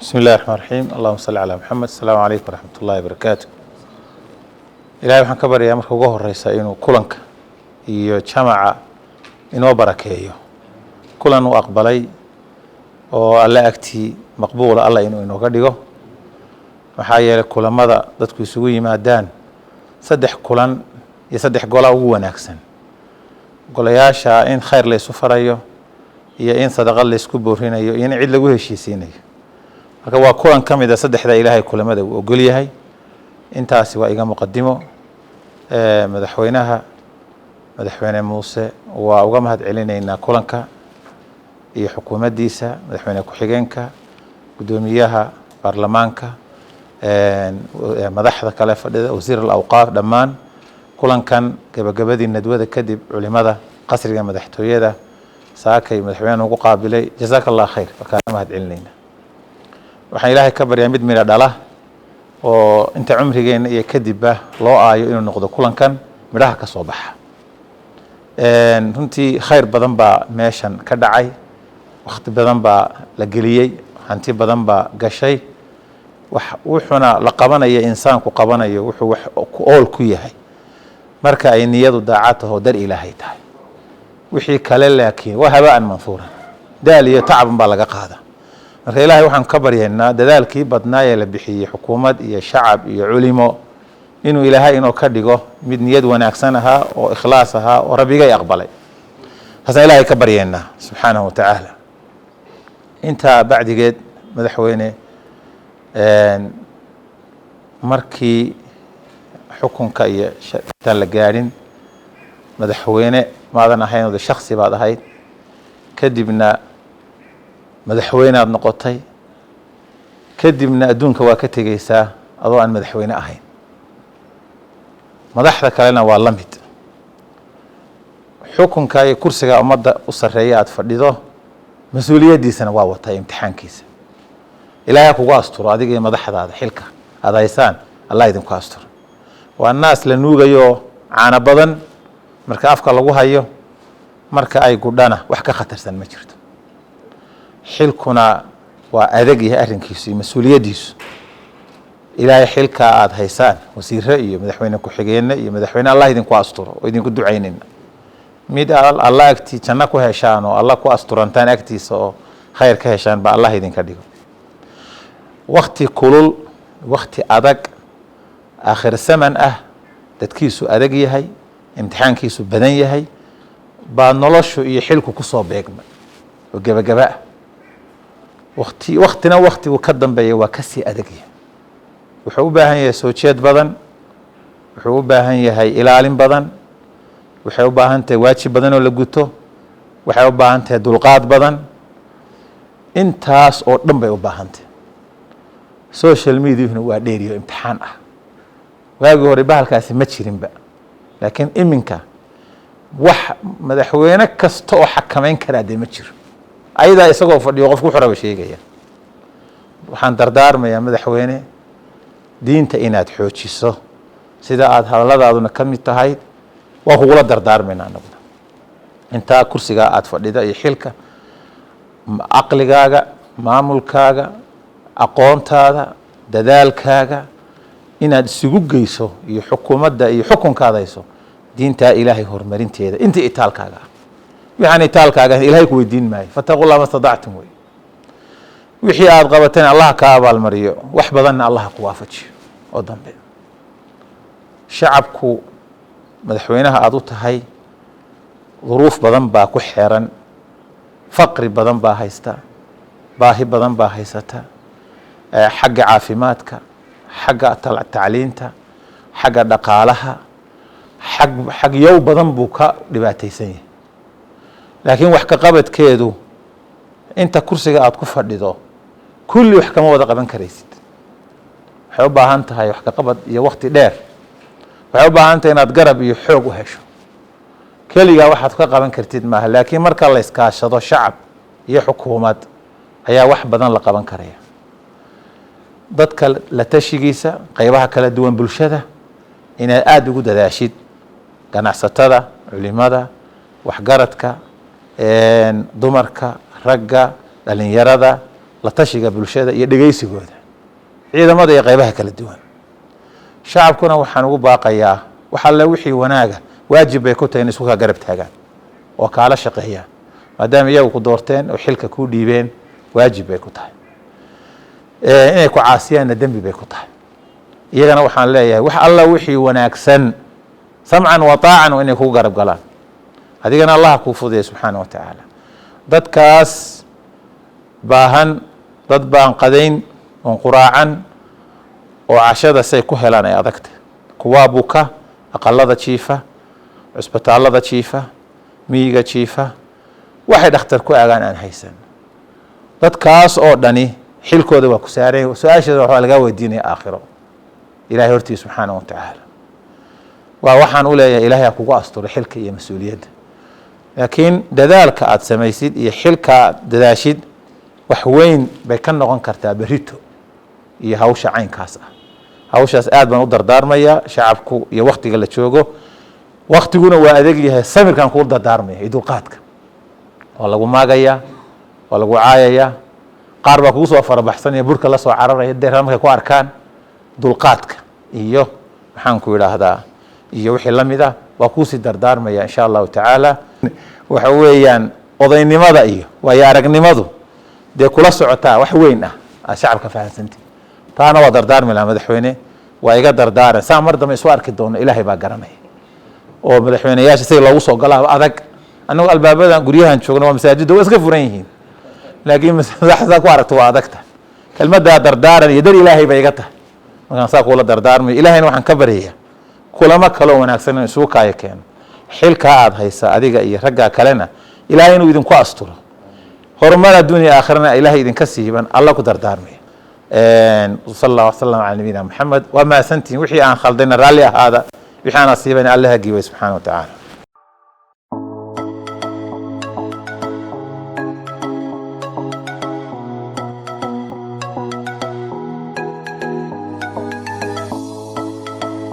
بسم الله الرحمن الرحيم اللهم صل على محمد السلام عليكم ورحمة الله وبركاته إلهي waxaan ka baryaa marka ugu horeysa inuu kulanka iyo jamaca inoo barakeeyo kulan uu aqbalay oo alla agtii maqbuul alla inuu inooga dhigo waxa yeelay kulamada dadku isugu yimaadaan saddex kulan iyo saddex gola ugu wanaagsan golayaasha in khayr la isu farayo iyo in sadaqa la isku boorinayo iyo in cid lagu heshiisiinayo marka waa kulan kamid ah saddexda ilaahay kulamada uu ogol yahay intaasi waa iga muqadimo madaxweyne Muuse waa uga mahad celinayna kulanka iyo xukuumaddiisa madaxweyne ku-xigeenka gudoomiyaha baarlamaanka madaxda kale fadhida wasiir al-awqaaf dhammaan kulankan gabagabadii nadwada kadib culimada qasriga madaxtooyada saakay madaxweynaha ugu qaabilay jazakallahu khayr markaan mahad celinayna waxaan ilaahay ka baryaa mid mira dhala oo inta cumrigeena iyo kadibba loo aayo inuu noqdo kulankan midhaha ka soo baxa runtii khayr badan baa meeshan ka dhacay waqti badan baa la geliyey hanti badan baa gashay wuxuuna la qabanaya insaanku qabanayo wuxuu wax ku ool ku yahay marka ay niyadu daacataho dar ilaahay tahay wixii kale laakiin waa habaan manfuuran daal iyo tacab baa laga qaadaa marka ilaahay waxaan ka baryaynaa dadaalkii badnaa ee la bixiyay xukuumad iyo shacab iyo culimo inuu ilaahay inoo ka dhigo mid niyad wanaagsan ahaa oo ikhlaas ahaa oo rabbigay aqbalay hasan ilaahay ka baryaynaa subxaanahu wa tacaala inta bacdigeed madaxweyne markii xukunka iyo tan la gaadhin madaxweyne maadan ahayn oo shakhsi baad ahayd kadibna madaxweyne aad noqotay kadibna adduunka waa ka tegaysaa adoo aan madaxweyne ahayn madaxda kalena waa la mid xukunka iyo kursiga ummadda u sarreeya aad fadhido mas-uuliyaddiisana waa wataa imtixaankiisa ilaahay kugu asturo adiga iyo madaxdaada xilka aad haysaan allah idinku asturo waa naas la nuugayo caano badan marka afka lagu hayo marka ay gudhana wax ka khatarsan ma jirto xilkuna waa adag yahay arrinkiisu iyo mas-uuliyaddiisu ilaahay xilka aad haysaan wasiire iyo madaxweyne ku-xigeenna iyo madaxweyne allah idinku asturo oo idinku ducaynayna mid alla agtii janno ku heshaan oo alla ku asturantaan agtiisa oo khayr ka heshaan ba allah idinka dhigo wakti kulul wakti adag aakhir zaman ah dadkiisu adag yahay imtixaankiisu badan yahay baa noloshu iyo xilku ku soo beegmay oo gabagaba ah waktina waktigu ka dambeeya waa kasii adag yahay wuxuu u baahan yahay soo jeed badan wuxuu u baahan yahay ilaalin badan waxay u baahan tahay waajib badan oo la guto waxay u baahan tahay dulqaad badan intaas oo dhan bay u baahan tahay social mediahuna waa dheeriyo imtixaan ah waagii hore bahalkaasi ma jirinba laakiin iminka wax madaxweyne kasta oo xakamayn karaa dee ma jiro ayadaa isagoo fadhiyo qofku wuxuu raba sheegaya waxaan dardaarmayaa madaxweyne diinta inaad xoojiso sida aad hadalladaaduna ka mid tahay waa kugula dardaarmayna anaguna intaa kursigaa aad fadhida iyo xilka caqligaaga maamulkaaga aqoontaada dadaalkaaga inaad isugu geyso iyo xukuumadda iyo xukunkaada hayso diintaa ilaahay horumarinteeda inta itaalkaaga ah waxaan itaalkaaga ilaahay ku weydiin maayo fattaqullaha mastadactum wey wixii aad qabateen allah ka abaalmariyo wax badanna allah ku waafajiyo oo dambe shacabku madaxweynaha aad u tahay duruuf badan baa ku xeeran faqri badan baa haysta baahi badan baa haysata xagga caafimaadka xagga tacliinta xagga dhaqaalaha xag yow badan buu ka dhibaataysan yahay laakiin wax ka qabadkeedu inta kursiga aad ku fadhido kulli wax kama wada qaban karaysid waxay u baahan tahay wax ka qabad iyo waqti dheer waxay u baahan tahay inaad garab iyo xoog u hesho keligaa waxaad ka qaban kartid maaha laakiin marka la iskaashado shacab iyo xukuumad ayaa wax badan la qaban karaya dadka la tashigiisa qaybaha kala duwan bulshada inaad aada ugu dadaashid ganacsatada culimada waxgaradka dumarka ragga dhalinyarada la tashiga bulshada iyo dhegaysigooda ciidamada iyo qaybaha kala duwan. shacabkuna waxaan ugu baaqayaa wax alle wixii wanaaga waajib bay ku tahay in isku ka garab taagaan oo kaala shaqeeyaan maadaama iyagu ku doorteen oo xilka ku dhiibeen waajib bay ku tahay inay ku caasiyaanna dembi bay ku tahay. iyagana waxaan leeyahay wax alla wixii wanaagsan samcan wa taacan inay kugu garab galaan adigana allah kuu fududeeya subxaana wa tacaala. dadkaas baahan dad baan qadayn oon quraacan oo cashada say ku helaan ay adagta kuwaa buka aqalada jiifa cusbitaallada jiifa miyiga jiifa waxay dhakhtar ku aagaan aan haysan. dadkaas oo dhani xilkooda waa ku saaran su-aasheeda waxaa lagaa weydiinaya aakhiro ilahay hortiisa subxaana wa tacaala. waa waxaan u leeyahay ilaahay ha kugu asturo xilka iyo mas-uuliyadda laakiin dadaalka aad samaysid iyo xilka aad dadaashid wax weyn bay ka noqon kartaa berito iyo hawsha caynkaas ah. hawshaas aad baan u dardaarmaya shacabku iyo waktiga la joogo. waktiguna waa adeeg yahay samirkan kuu dardaarmaya iyo dulqaadka waa lagu maagaya waa lagu caayaya qaar baa kugu soo farabaxsanaya burka la soo cararaya deer markay ku arkaan dulqaadka iyo maxaan ku idhaahdaa iyo wixii la mid ah waa kuusii dardaarmaya insha allahu tacaala. waxa weeyaan odaynimada iyo waayo aragnimadu dee kula socotaa wax weyn ah aad shacabka fahamsantii taana waa dardaarmi lahaa madaxweyne waa iga dardaaran saa mar dambe isu arki doono ilaahay baa garanaya oo madaxweyneyaasha sida loogu soo galaa adag. annagu albaabadan guryahan joogno waa masaajidda waa iska furan yihiin laakiin madaxda ku aragto waa adagta kelmaddaa dardaaran iyo dar ilaahay bay iga tahay markaan saa kuula dardaarmayo ilaahayna waxaan ka baryayaa kulamo kaloo wanaagsan in isugu kaayo keeno xilkaa aad haysa adiga iyo raggaa kalena ilaahay inuu idinku asturo horumar adduuniya aakhirana ilaahay idinka siiban alla ku dardaarmaya. sal allah wasalam cala nabiyina maxamed waa mahadsantihin wixii aan khaldayna raalli ahaada wixii aan asiibana alla ha giibay subxaana wa tacaala.